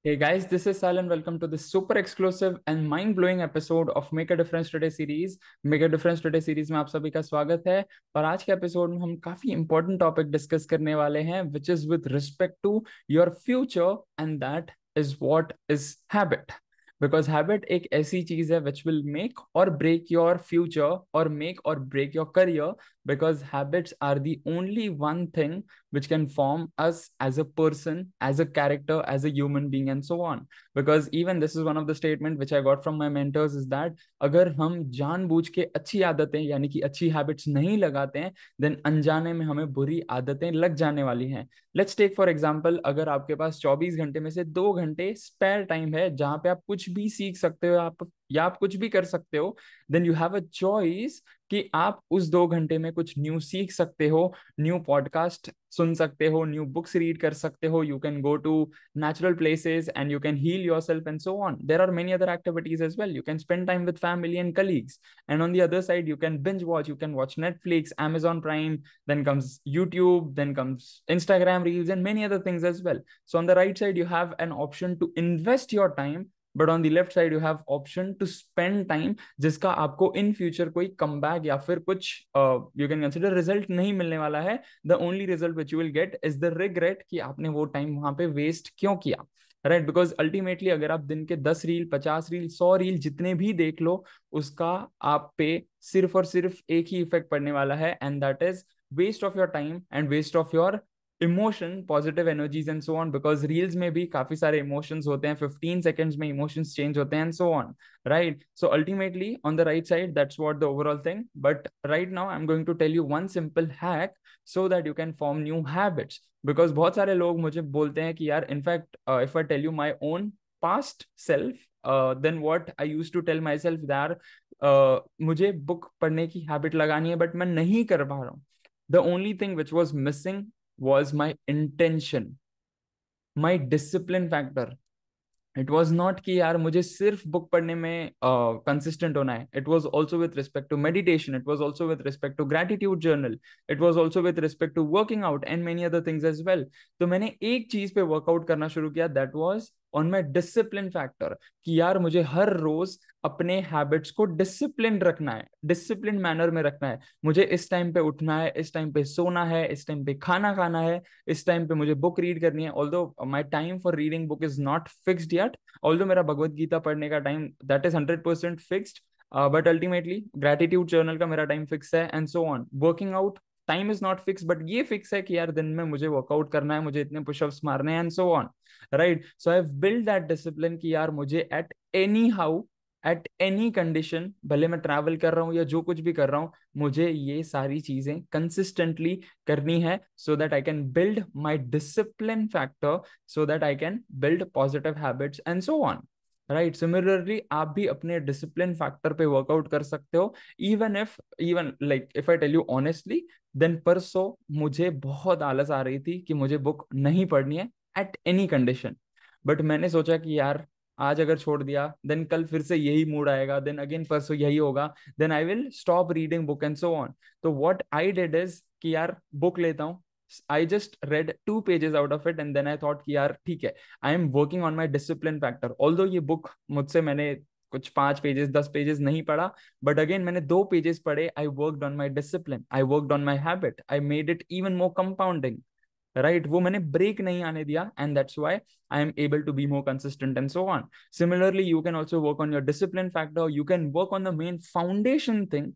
Hey guys, this is Sal and welcome to this super exclusive and mind-blowing episode of Make a Difference Today series. Make a Difference Today series में आप सभी का स्वागत है। और आज के एपिसोड में हम काफी इंपॉर्टेंट टॉपिक डिस्कस करने वाले हैं, which is with respect to your future, and that is what is habit. Because habit एक ऐसी चीज है which will make or break your future or make or break your career, because habits are the only one thing which can form us as a person, as a character, as a human being, and so on. Because even this is one of the statement which I got from my mentors is that अगर हम जानबूझ के अच्छी आदतें यानी कि अच्छी habits नहीं लगाते हैं, देन अनजाने में हमें बुरी आदतें लग जाने वाली हैं। लेट्स टेक फॉर एग्जांपल, अगर आपके पास 24 घंटे में से 2 घंटे स्पेयर टाइम है जहां पे आप कुछ भी सीख सकते हो आप या आप कुछ भी कर सकते हो, then you have a choice कि आप उस 2 घंटे में कुछ न्यू सीख सकते हो, न्यू पॉडकास्ट सुन सकते हो, न्यू बुक्स रीड कर सकते हो, you can go to natural places and you can heal yourself and so on. There are many other activities as well. You can spend time with family and colleagues, and on the other side you can binge watch, you can watch Netflix, Amazon Prime, then comes YouTube, then comes Instagram reels and many other things as well. So on the right side you have an option to invest your time, but on the left side you have option to spend time, जिसका आपको in future कोई come back या फिर कुछ you can consider result नहीं मिलने वाला है। The only result which you will get is the regret कि आपने वो टाइम वहां पे वेस्ट क्यों किया, राइट? बिकॉज अल्टीमेटली अगर आप दिन के 10 रील 50 रील 100 रील जितने भी देख लो, उसका आप पे सिर्फ और सिर्फ एक ही इफेक्ट पड़ने वाला है, and that is waste of your time and waste of your emotion, positive energies and so on. Because reels में भी काफी सारे इमोशंस होते हैं, 15 सेकेंड्स में इमोशंस चेंज होते हैं and so on, right? So ultimately on the right side that's what the overall thing, but right now I am going to tell you one simple hack so that you can form new habits. Because बहुत सारे लोग मुझे बोलते हैं कि यार, in fact if I tell you my own past self, then what I used to tell my self that मुझे book पढ़ने की हैबिट लगानी है बट मैं नहीं कर पा रहा हूँ। The only thing which was missing was my intention, my discipline factor. It was not कि यार मुझे सिर्फ बुक पढ़ने में कंसिस्टेंट होना है। It was also with respect to meditation, it was also with respect to gratitude journal, it was also with respect to working out and many other things as well. तो मैंने एक चीज पे workout करना शुरू किया, that was on my discipline factor, कि यार मुझे हर रोज अपने हैबिट्स को डिसिप्लिन रखना है, डिसिप्लिन मैनर में रखना है। मुझे इस टाइम पे उठना है, इस टाइम पे सोना है, इस टाइम पे खाना खाना है, इस टाइम पे मुझे बुक रीड करनी है। Although my time for reading book is not fixed yet, although मेरा भगवत गीता पढ़ने का time that is 100% fixed, but ultimately gratitude journal का मेरा टाइम फिक्स है and so on. Working out time is not fix, but ये fix है कि यार दिन में मुझे वर्कआउट करना है, मुझे इतने पुशअप्स मारने हैं and so on, right? So I have build that discipline कि यार मुझे at any how, at any condition, भले मैं ट्रैवल कर रहा हूँ या जो कुछ भी कर रहा हूँ, मुझे ये सारी चीजें कंसिस्टेंटली करनी है, so that I can build my discipline factor, so that I can build positive habits and so on, right? Similarly आप भी अपने डिसिप्लिन फैक्टर पे वर्कआउट कर सकते हो। Even like if I tell you honestly, then परसों मुझे बहुत आलस आ रही थी कि मुझे बुक नहीं पढ़नी है एट एनी कंडीशन, बट मैंने सोचा कि यार आज अगर छोड़ दिया देन कल फिर से यही मूड आएगा, देन अगेन परसों यही होगा, then I will stop reading book and so on. तो व्हाट आई डिड इज कि यार बुक लेता हूँ, I just read 2 pages out of it and then I thought कि यार ठीक है, I am working on my discipline factor. Although ये बुक मुझसे मैंने कुछ 5 पेजेस 10 पेजेस नहीं पढ़ा, बट अगेन मैंने 2 पेजेस पढ़े, I worked on my discipline, I worked on my habit, I made it even more compounding, right? वो मैंने ब्रेक नहीं आने दिया, and that's why I am able to be more consistent and so on. Similarly you can also work on your discipline factor, you can work on the main foundation thing,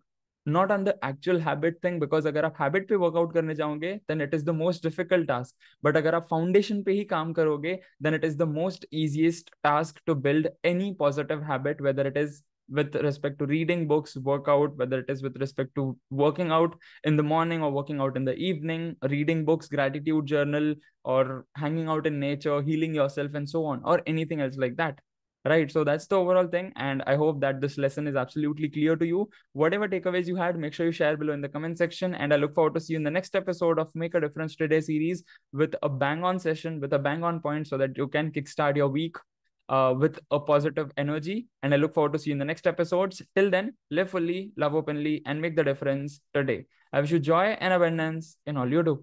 not on the actual habit thing. Because अगर आप habit पे workout करने जाओगे then it is the most difficult task, but अगर आप foundation पे ही काम करोगे then it is the most easiest task to build any positive habit, whether it is with respect to reading books, workout, whether it is with respect to working out in the morning or working out in the evening, reading books, gratitude journal, or hanging out in nature, healing yourself and so on, or anything else like that, right? So that's the overall thing, and I hope that this lesson is absolutely clear to you. Whatever takeaways you had, make sure you share below in the comment section, and I look forward to see you in the next episode of Make a Difference Today series with a bang on session, with a bang on point, so that you can kickstart your week with a positive energy. And I look forward to see you in the next episodes. Till then, live fully, love openly, and make the difference today. I wish you joy and abundance in all you do.